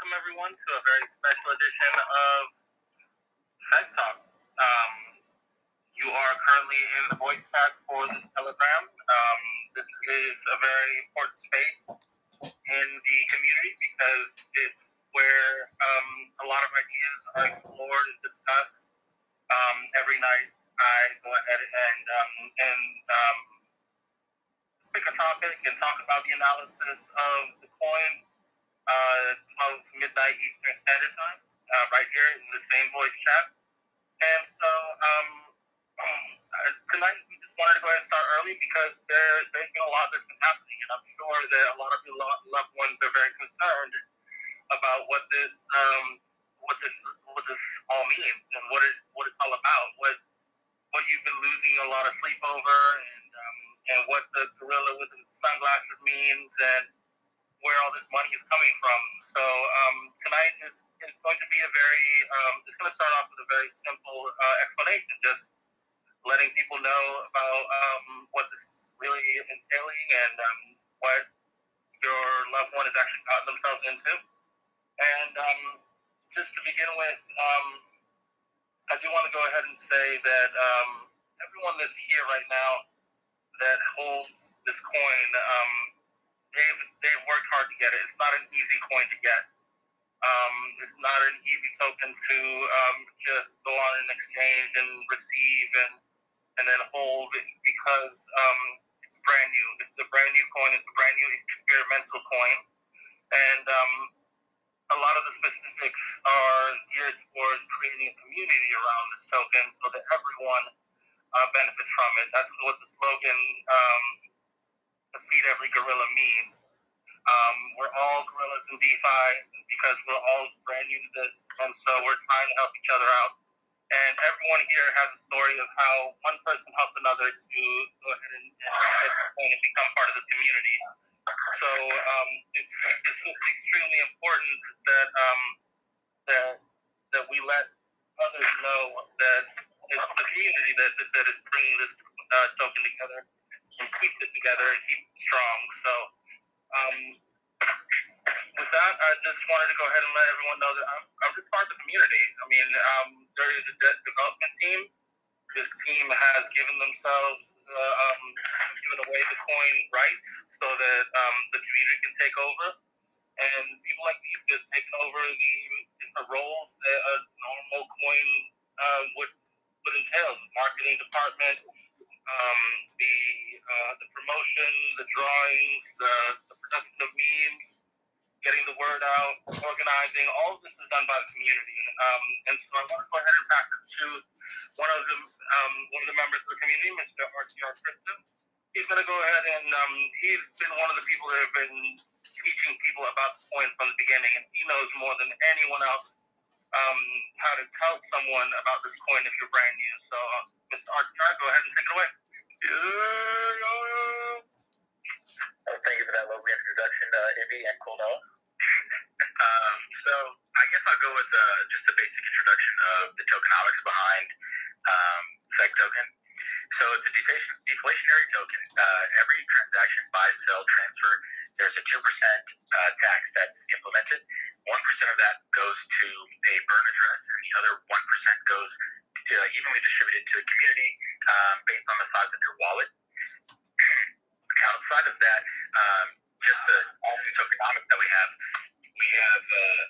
welcome everyone to a very special edition of FEG Talk. You are currently in the voice chat for the Telegram. This is a very important space in the community because it's where a lot of ideas are explored and discussed. Every night I go ahead and pick a topic and talk about the analysis of the coin 12 midnight Eastern Standard Time, right here in the same voice chat. And so tonight we just wanted to go ahead and start early because there's been a lot that's been happening, and I'm sure that a lot of your loved ones are very concerned about what this all means and what it's all about, what you've been losing a lot of sleep over, and what the gorilla with the sunglasses means, and where all this money is coming from. So tonight is going to be it's going to start off with a very simple explanation, just letting people know about what this is really entailing and what your loved one has actually gotten themselves into. And just to begin with, I do want to go ahead and say that everyone that's here right now that holds this coin, they've worked hard to get it. It's not an easy coin to get. It's not an easy token to just go on an exchange and receive and then hold because it's brand new. This is a brand new coin. It's a brand new experimental coin. And a lot of the specifics are geared towards creating a community around this token so that everyone benefits from it. That's what the slogan "Feed Every Gorilla" means. We're all gorillas in DeFi because we're all brand new to this, and so we're trying to help each other out. And everyone here has a story of how one person helped another to go ahead and become part of the community. So it's just extremely important that we let others know that it's the community that is bringing this token together and keeps it together and keep it strong. So with that, I just wanted to go ahead and let everyone know that I'm just part of the community. I mean, there is a development team. This team has given themselves, given away the coin rights so that the community can take over. And people like me have just taken over the different roles that a normal coin would entail: the marketing department, the promotion, the drawings, the production of memes, getting the word out, organizing. All of this is done by the community. And so I want to go ahead and pass it to one of the members of the community, Mr. RTR Crypto. He's going to go ahead and he's been one of the people that have been teaching people about the coin from the beginning, and he knows more than anyone else how to tell someone about this coin if you're brand new. So, Mr. RTR, go ahead and take it away. Thank you for that lovely introduction, Ibby and Kulno. So I guess I'll go with just a basic introduction of the tokenomics behind FEG token. So it's a deflationary token. Every transaction, buy, sell, transfer, there's a 2% tax that's implemented. 1% of that goes to a burn address, and the other 1% goes to evenly distributed to the community based on the size of your wallet. Outside of that, just the awesome tokenomics that we have a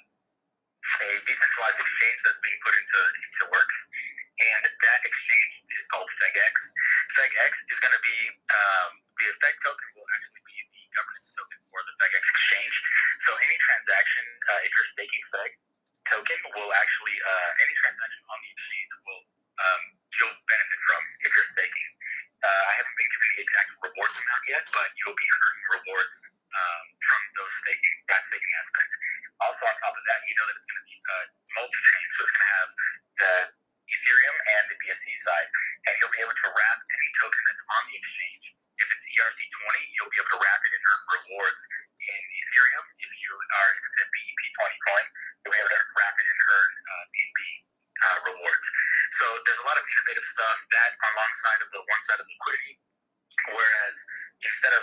decentralized exchange that's being put into work, and that exchange is called FEGX. FEGX is going to be the FEG token will actually be the governance token for the FEGX exchange. So any transaction, if you're staking FEG token, will actually any transaction on the exchange will you'll benefit from if you're staking. I haven't been given the exact rewards amount yet, but you'll be earning rewards from that staking aspect. Also, on top of that, you know that it's going to be multi-chain, so it's going to have the Ethereum and the BSC side, and you'll be able to wrap any token that's on the exchange. If it's ERC20, you'll be able to wrap it and earn rewards in Ethereum. If it's a BEP20 coin, you'll be able to wrap it and earn BNB rewards. So there's a lot of innovative stuff that alongside of the one side of liquidity, whereas instead of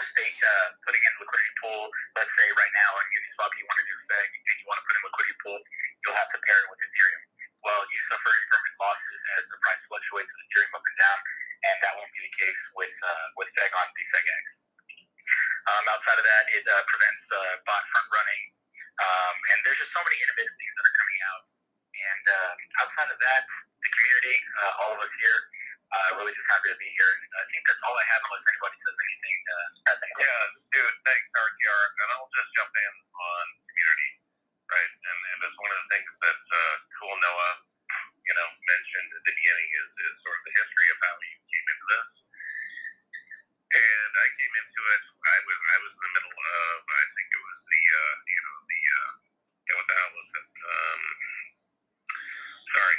putting in a liquidity pool, let's say right now on Uniswap you want to do FEG and you want to put in liquidity pool, you'll have to pair it with Ethereum. Well, you suffer impermanent losses as the price fluctuates with Ethereum up and down, and that won't be the case with FEG on the FEGX. Outside of that, it prevents bot front running, and there's just so many innovative things that are coming out. And outside of that, the community, all of us here, really just happy to be here. And I think that's all I have, unless anybody says anything. Yeah, dude, thanks, RTR. And I'll just jump in on community, right? And that's one of the things that Cool Noah, mentioned at the beginning is sort of the history of how you came into this. And I came into it. I was in the middle of, I think it was what the hell was it? Sorry,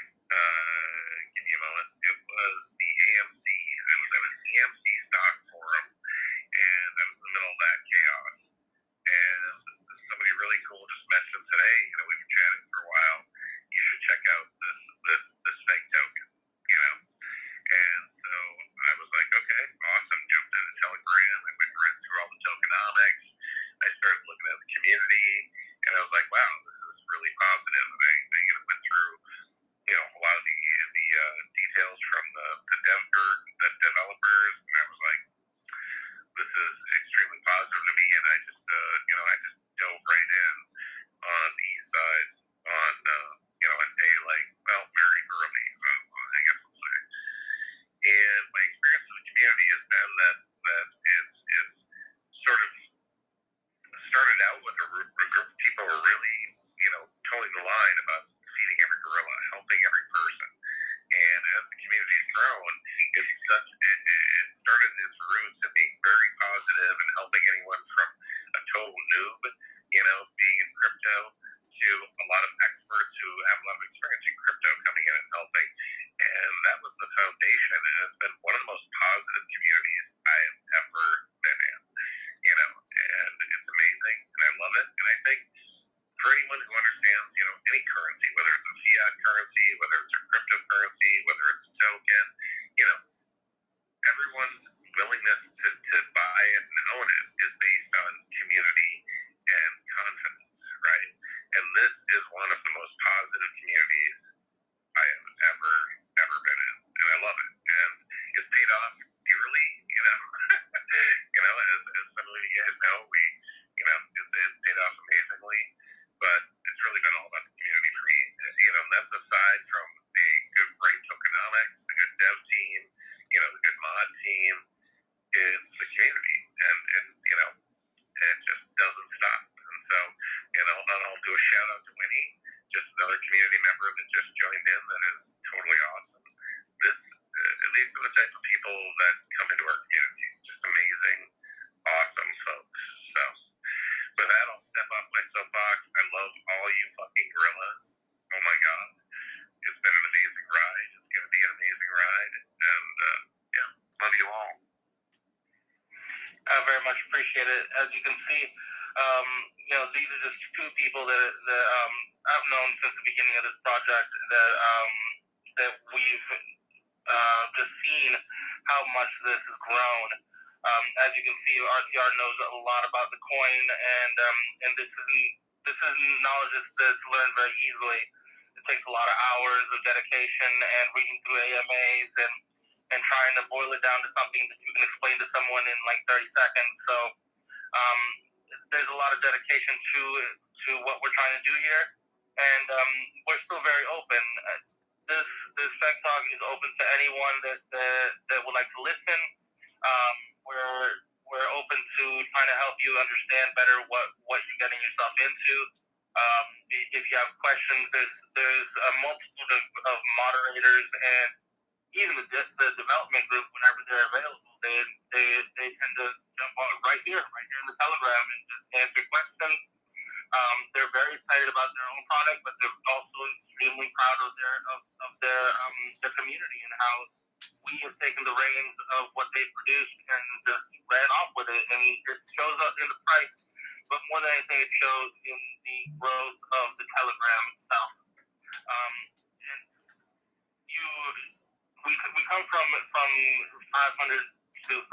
give me a moment. It was the AMC. I was at an AMC stock forum, and I was in the middle of that chaos. And somebody really cool just mentioned today. We've been chatting for a while. You should check out this FEG token. And so I was like, okay, awesome. Jumped into Telegram. I went right through all the tokenomics. I started looking at the community, and I was like, wow, this is really positive. And I went through, a lot of the details from the developers, and I was like, this is extremely positive to me. And I just dove right in on the east side on day very early, I guess I'll say. And my experience in the community has been that it's sort of started out with a group of people who are really, towing the line about feeding every gorilla, helping every person. And as the community's grown, it started its roots in being very positive and helping anyone from a total noob, being in crypto, to a lot of experts who have a lot of experience in crypto coming in and helping. And that was the foundation. And it's been one of the most positive communities I have ever been in, and it's amazing, and I love it. And I think for anyone who understands, any currency, whether it's a fiat currency, whether it's a cryptocurrency, whether it's a token, everyone's willingness to buy it and own it is based on community and confidence, right? And this is one of the most positive communities I have ever been in, and I love it. And it's paid off dearly, as some of you guys know, it's paid off amazingly. But it's really been all about the community for me. And that's aside from the good great tokenomics, the good dev team, the good mod team. It's the community, and it just doesn't stop. And so, I'll do a shout out to Winnie, just another community member that just joined in that is totally awesome. These are the type of people that come into our community. Just amazing, awesome folks. So with that, I'll step off my soapbox. I love all you fucking gorillas. Oh my god. It's been an amazing ride. It's going to be an amazing ride. And love you all. I very much appreciate it. As you can see, these are just two people that I've known since the beginning of this project that we've just seen how much this has grown. As you can see, RTR knows a lot about the coin, and this is knowledge that's learned very easily. It takes a lot of hours of dedication and reading through AMAs and trying to boil it down to something that you can explain to someone in like 30 seconds. So there's a lot of dedication to what we're trying to do here, and we're still very open. This FEG Talk is open to anyone that would like to listen. We're open to trying to help you understand better what you're getting yourself into. If you have questions, there's a multitude of moderators, and even the development group, whenever they're available, they tend to jump on right here in the Telegram and just answer questions. They're very excited about their own product, but they're also extremely proud of their community and how we have taken the reins of what they produced and just ran off with it. And it shows up in the price, but more than anything, it shows in the growth of the Telegram itself. And we come from 500 to 5,000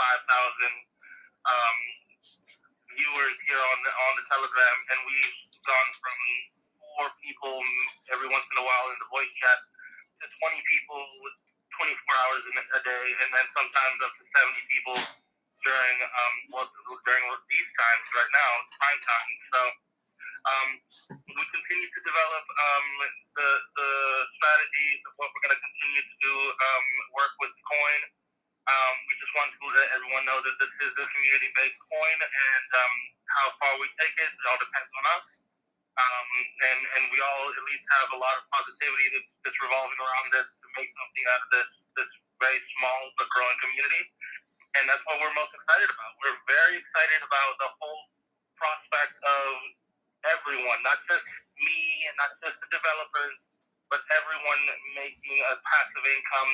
viewers here on the Telegram, and we've gone from 4 people every once in a while in the voice chat to 20 people 24 hours a day, and then sometimes up to 70 people during during these times right now, prime time. So we continue to develop the strategies of what we're going to continue to do, work with the coin. We just want to let everyone know that this is a community-based coin, and how far we take it all depends on us. And we all at least have a lot of positivity that's revolving around this to make something out of this very small but growing community. And that's what we're most excited about. We're very excited about the whole prospect of everyone, not just me, not just the developers, but everyone making a passive income,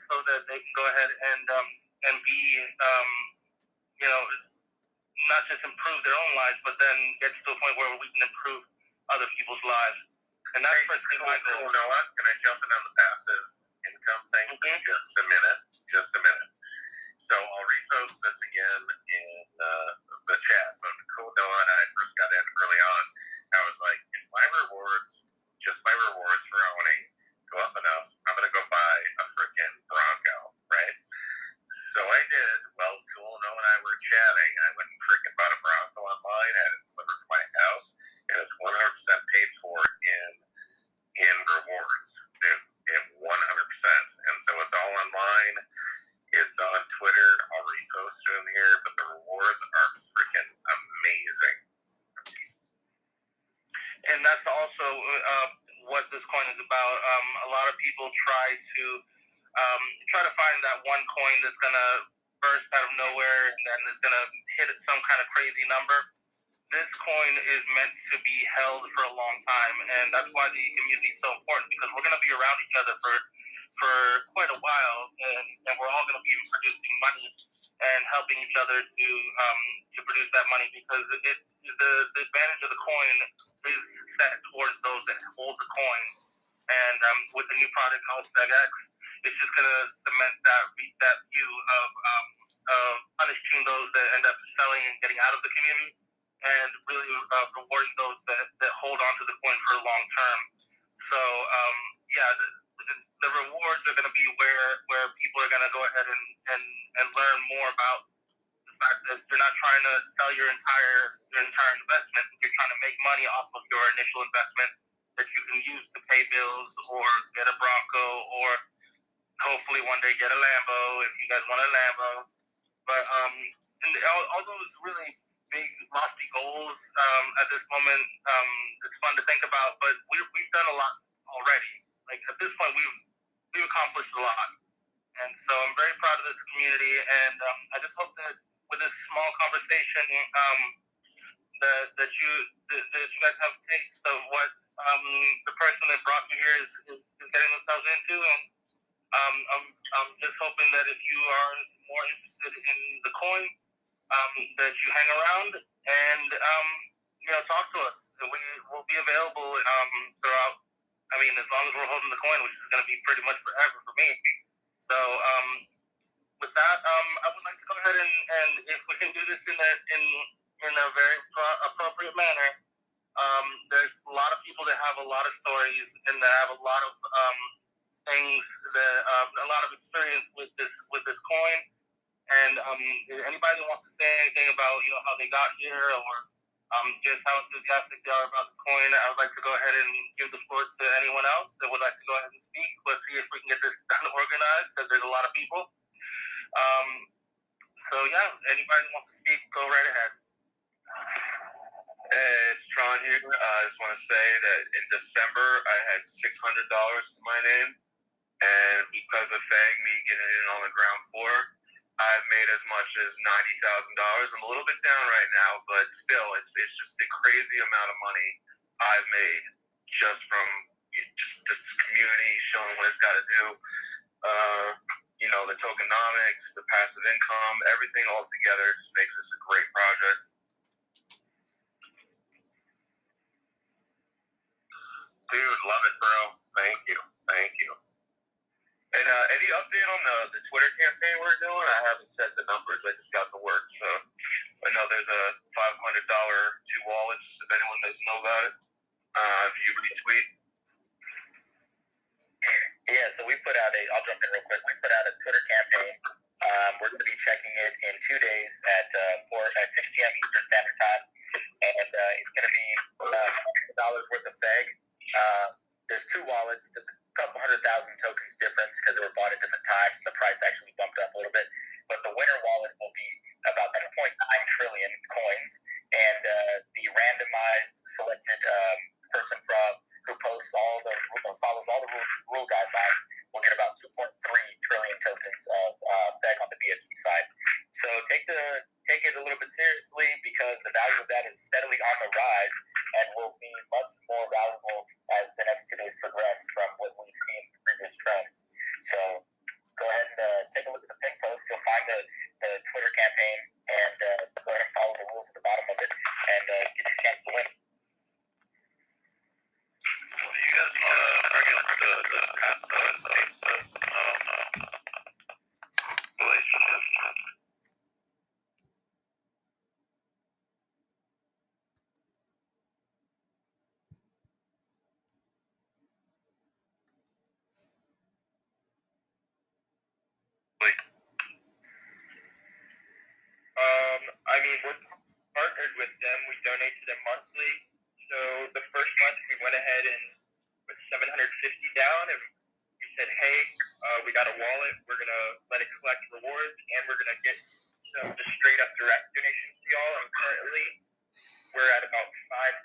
so that they can go ahead and be, not just improve their own lives, but then get to a point where we can improve other people's lives. And that's my goal. Noah, can I jump in on the passive income thing for just a minute? Just a minute. So I'll repost this again in the chat. But Cool Noah and I first got in early on. I was like, if my rewards for owning go up enough, I'm going to go buy a freaking Bronco, right? So I did. Well, Cool Noah and I were chatting. I went and freaking bought a Bronco online, had it delivered to my house, and it's 100% paid for in rewards. In 100%. And so it's all online. It's on Twitter. I'll repost it in here, but the rewards are freaking amazing. And that's also what this coin is about. A lot of people try to find that one coin that's gonna burst out of nowhere and then is gonna hit some kind of crazy number. This coin is meant to be held for a long time, and that's why the community is so important, because we're going to be around each other for quite a while, and we're all going to be producing money and helping each other to produce that money, because the advantage of the coin is set towards those that hold the coin. And with a new product called FEG, it's just going to cement that view of punishing those that end up selling and getting out of the community, and really rewarding those that hold on to the coin for a long term. So, the rewards are going to be where people are going to go ahead and learn more about the fact that you're not trying to sell your entire investment. You're trying to make money off of your initial investment that you can use to pay bills or get a Bronco, or hopefully one day get a Lambo if you guys want a Lambo. But and all those really big, lofty goals at this moment, it's fun to think about, but we've done a lot already. Like, at this point, we've accomplished a lot. And so I'm very proud of this community, and I just hope that with this small conversation, that you guys have a taste of what the person that brought you here is getting themselves into. And I'm just hoping that if you are more interested in the coin, that you hang around and talk to us. We will be available throughout. I mean, as long as we're holding the coin, which is going to be pretty much forever for me. So with that, I would like to go ahead and if we can do this in a very appropriate manner. There's a lot of people that have a lot of stories and that have a lot of things that a lot of experience with this coin. And anybody that wants to say anything about how they got here, or just how enthusiastic they are about the coin, I would like to go ahead and give the floor to anyone else that would like to go ahead and speak. Let's see if we can get this done organized, because there's a lot of people. So yeah, anybody that wants to speak, go right ahead. Hey, it's Tron here. I just want to say that in December I had $600 to my name, and because of FEG, me getting in on the ground floor, I've made as much as $90,000. I'm a little bit down right now, but still, it's just a crazy amount of money I've made just from this community showing what it's got to do. The tokenomics, the passive income, everything all together just makes this a great project. Dude, love it, bro. Thank you. And any update on the Twitter campaign we're doing? I haven't set the numbers. I just got to work, so I know there's a $500 two wallets, if anyone doesn't know about it. If you retweet. Yeah, so we put out I'll jump in real quick. We put out a Twitter campaign. We're going to be checking it in 2 days at 6 p.m. Eastern Standard Time. And it's going to be $100 worth of FEG. There's two wallets. There's a couple 100,000 tokens difference because they were bought at different times. And the price actually bumped up a little bit. But the winner wallet will be about 2.9 trillion coins. And the randomized selected person who posts follows all the rule guidelines will get about 2.3 trillion tokens of FEG on the BSC side. So take it a little bit seriously because the value of that is steadily on the rise and will be much more valuable as the next 2 days progress from what we've seen in previous trends. So go ahead and take a look at the pin post. You'll find the Twitter campaign and go ahead and follow the rules at the bottom of it and get your chance to win. Well, you guys bring up the past relationship. I mean, we're partnered with them. We donate to them monthly. So the first month we went ahead and put $750 down, and we said, hey, we got a wallet. We're gonna let it collect rewards, and we're gonna get some just straight up direct donations to y'all. And currently, we're at about $5,000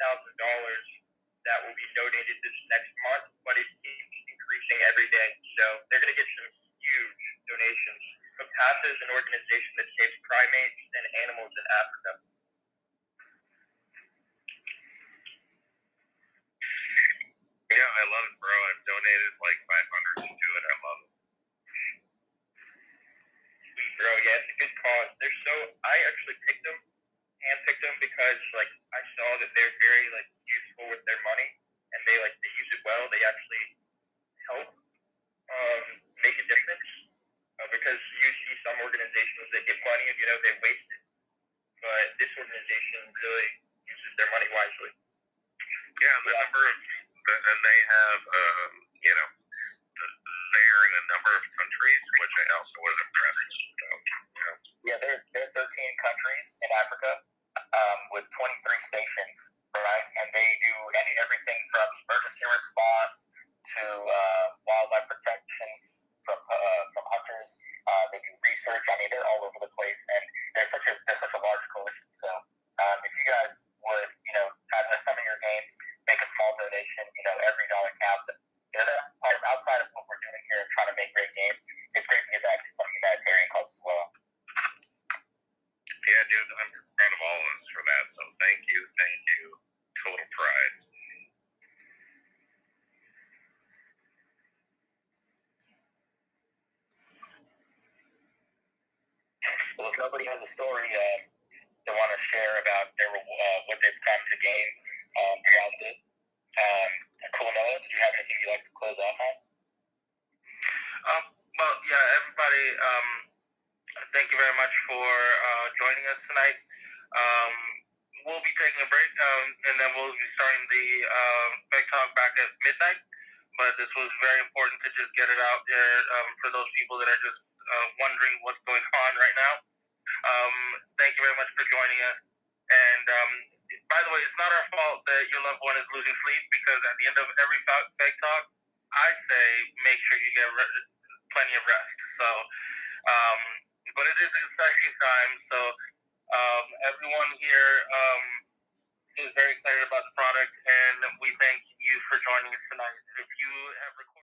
that will be donated this next month, but it keeps increasing every day. So they're gonna get some huge donations. CASA is an organization that saves primates and animals in Africa. Yeah, I love it, bro. I've donated like 500 to it. I love it. Sweet, bro. Yeah, it's a good cause. I actually handpicked them because like I saw that they're very like useful with their money and they use it well. They actually help make a difference. Because you see some organizations that get money and they waste it, but this organization really uses their money wisely. Yeah, and they have they're in a number of countries, which I also was impressed with. Yeah, there are 13 countries in Africa with 23 stations, right? And they do everything from emergency response to wildlife protection from hunters. They do research. I mean, they're all over the place, and they're such a large coalition. So if you guys would, have some of your gains, make a small donation. Every dollar counts. And that's part of outside of what we're doing here and trying to make great games. It's great to get back to some humanitarian causes as well. Yeah, dude, I'm proud of all of us for that. So thank you. Total pride. Well, if nobody has a story they want to share about what they've come to gain around it, cool. Noah, did you have anything you'd like to close off on? Well, yeah, everybody, thank you very much for joining us tonight. We'll be taking a break, and then we'll be starting the FEG Talk back at midnight. But this was very important to just get it out there for those people that are just wondering what's going on right now. Thank you very much for joining us. And by the way, it's not our fault that your loved one is losing sleep, because at the end of every FEG Talk, I say make sure you get plenty of rest. So, but it is an exciting time. So everyone here is very excited about the product, and we thank you for joining us tonight. If you have recorded